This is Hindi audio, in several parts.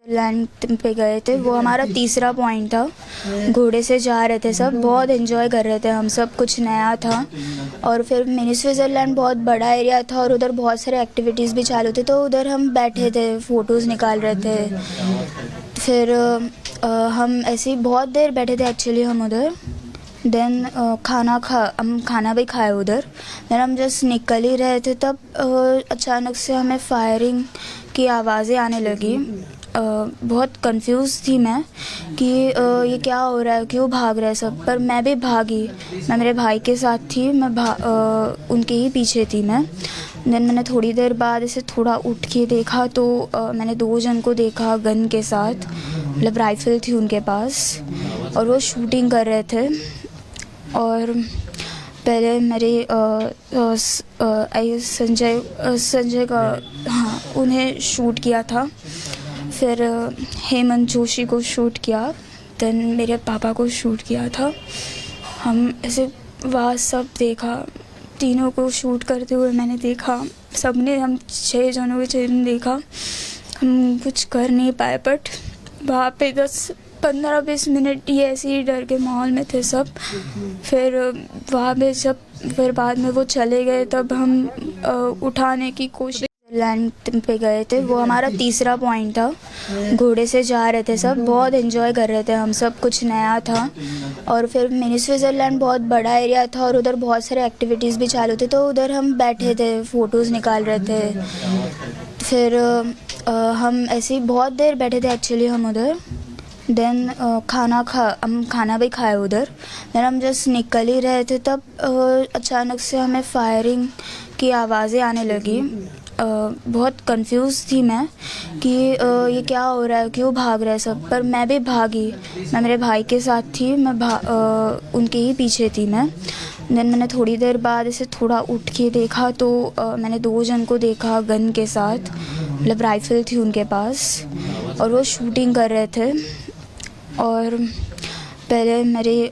लैंड पे गए थे, वो हमारा तीसरा पॉइंट था। घोड़े से जा रहे थे, सब बहुत एंजॉय कर रहे थे हम सब, कुछ नया था। और फिर मिनी स्विट्ज़रलैंड बहुत बड़ा एरिया था और उधर बहुत सारे एक्टिविटीज़ भी चालू थे, तो उधर हम बैठे थे, फ़ोटोज़ निकाल रहे थे। फिर हम ऐसे ही बहुत देर बैठे थे एक्चुअली हम उधर। देन हम खाना भी खाए उधर। देन हम जस्ट निकल ही रहे थे, तब अचानक से हमें फायरिंग की आवाज़ें आने लगी। बहुत कंफ्यूज थी मैं कि ये क्या हो रहा है, क्यों भाग रहे हैं सब। पर मैं भी भागी, मैं मेरे भाई के साथ थी, मैं उनके ही पीछे थी मैं। देन मैंने थोड़ी देर बाद ऐसे थोड़ा उठ के देखा तो मैंने 2 जन को देखा गन के साथ, मतलब राइफ़ल थी उनके पास और वो शूटिंग कर रहे थे। और पहले मेरे संजय का, हाँ, उन्हें शूट किया था। फिर हेमंत जोशी को शूट किया। देन मेरे पापा को शूट किया था। हम ऐसे वहाँ सब देखा, तीनों को शूट करते हुए मैंने देखा। सबने, हम 6 जनों के 6 दिन देखा। हम कुछ कर नहीं पाए, बट वहाँ पे 10-15-20 मिनट ये ऐसे ही डर के माहौल में थे सब। फिर वहाँ पे फिर बाद में वो चले गए, तब हम उठाने की कोशिश। लैंड पे गए थे, वो हमारा तीसरा पॉइंट था। घोड़े से जा रहे थे, सब बहुत एंजॉय कर रहे थे हम सब, कुछ नया था। और फिर मिनी स्विट्ज़रलैंड बहुत बड़ा एरिया था और उधर बहुत सारे एक्टिविटीज़ भी चालू थे, तो उधर हम बैठे थे, फ़ोटोज़ निकाल रहे थे। फिर हम ऐसे ही बहुत देर बैठे थे एक्चुअली हम उधर। देन हम खाना भी खाए उधर। देन हम जस्ट निकल ही रहे थे, तब अचानक से हमें फायरिंग की आवाज़ें आने लगी। बहुत कंफ्यूज थी मैं कि ये क्या हो रहा है, क्यों भाग रहे हैं सब। पर मैं भी भागी, मैं मेरे भाई के साथ थी, मैं उनके ही पीछे थी मैं। देन मैंने थोड़ी देर बाद ऐसे थोड़ा उठ के देखा तो मैंने 2 जन को देखा गन के साथ, मतलब राइफ़ल थी उनके पास और वो शूटिंग कर रहे थे। और पहले मेरे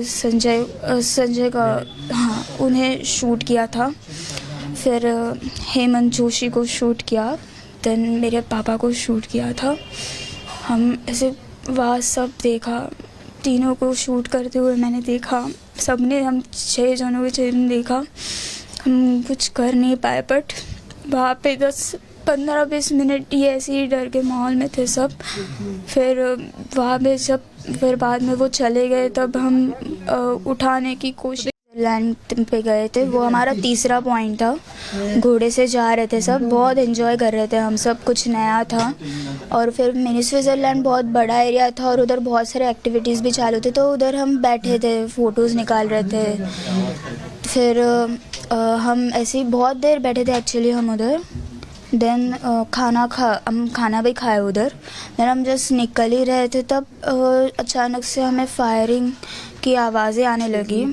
संजय का, हाँ, उन्हें शूट किया था। फिर हेमंत जोशी को शूट किया। देन मेरे पापा को शूट किया था। हम ऐसे वहाँ सब देखा, तीनों को शूट करते हुए मैंने देखा। सबने, हम 6 जनों के 6 दिन देखा। हम कुछ कर नहीं पाए, बट वहाँ पे 10-15-20 मिनट ये ऐसे ही डर के माहौल में थे सब। फिर वहाँ पे फिर बाद में वो चले गए, तब हम उठाने की कोशिश। लैंड पे गए थे, वो हमारा तीसरा पॉइंट था। घोड़े से जा रहे थे, सब बहुत एंजॉय कर रहे थे हम सब, कुछ नया था। और फिर मिनी स्विट्ज़रलैंड बहुत बड़ा एरिया था और उधर बहुत सारे एक्टिविटीज़ भी चालू थे, तो उधर हम बैठे थे, फ़ोटोज़ निकाल रहे थे। फिर हम ऐसे ही बहुत देर बैठे थे एक्चुअली हम उधर। देन हम खाना भी खाए उधर। देन हम जस्ट निकल ही रहे थे, तब अचानक से हमें फायरिंग की आवाज़ें आने लगी।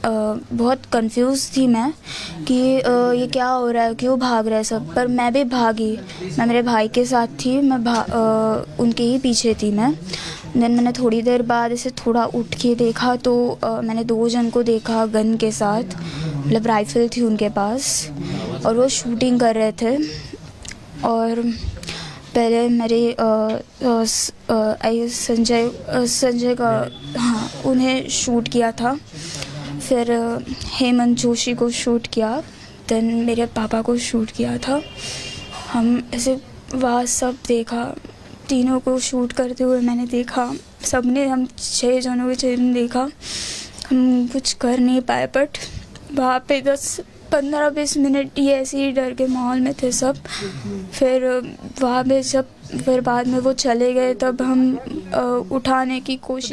बहुत कंफ्यूज थी मैं कि ये क्या हो रहा है, क्यों भाग रहे हैं सब। पर मैं भी भागी, मैं मेरे भाई के साथ थी, मैं उनके ही पीछे थी मैं। देन मैंने थोड़ी देर बाद ऐसे थोड़ा उठ के देखा तो मैंने 2 जन को देखा गन के साथ, मतलब राइफ़ल थी उनके पास और वो शूटिंग कर रहे थे। और पहले मेरे संजय का, हाँ, उन्हें शूट किया था। फिर हेमंत जोशी को शूट किया। देन मेरे पापा को शूट किया था। हम ऐसे वहाँ सब देखा, तीनों को शूट करते हुए मैंने देखा। सबने, हम 6 जनों के 6 दिन देखा। हम कुछ कर नहीं पाए, बट वहाँ पे 10-15-20 मिनट ये ऐसे ही डर के माहौल में थे सब। फिर वहाँ पे फिर बाद में वो चले गए, तब हम उठाने की कोशिश।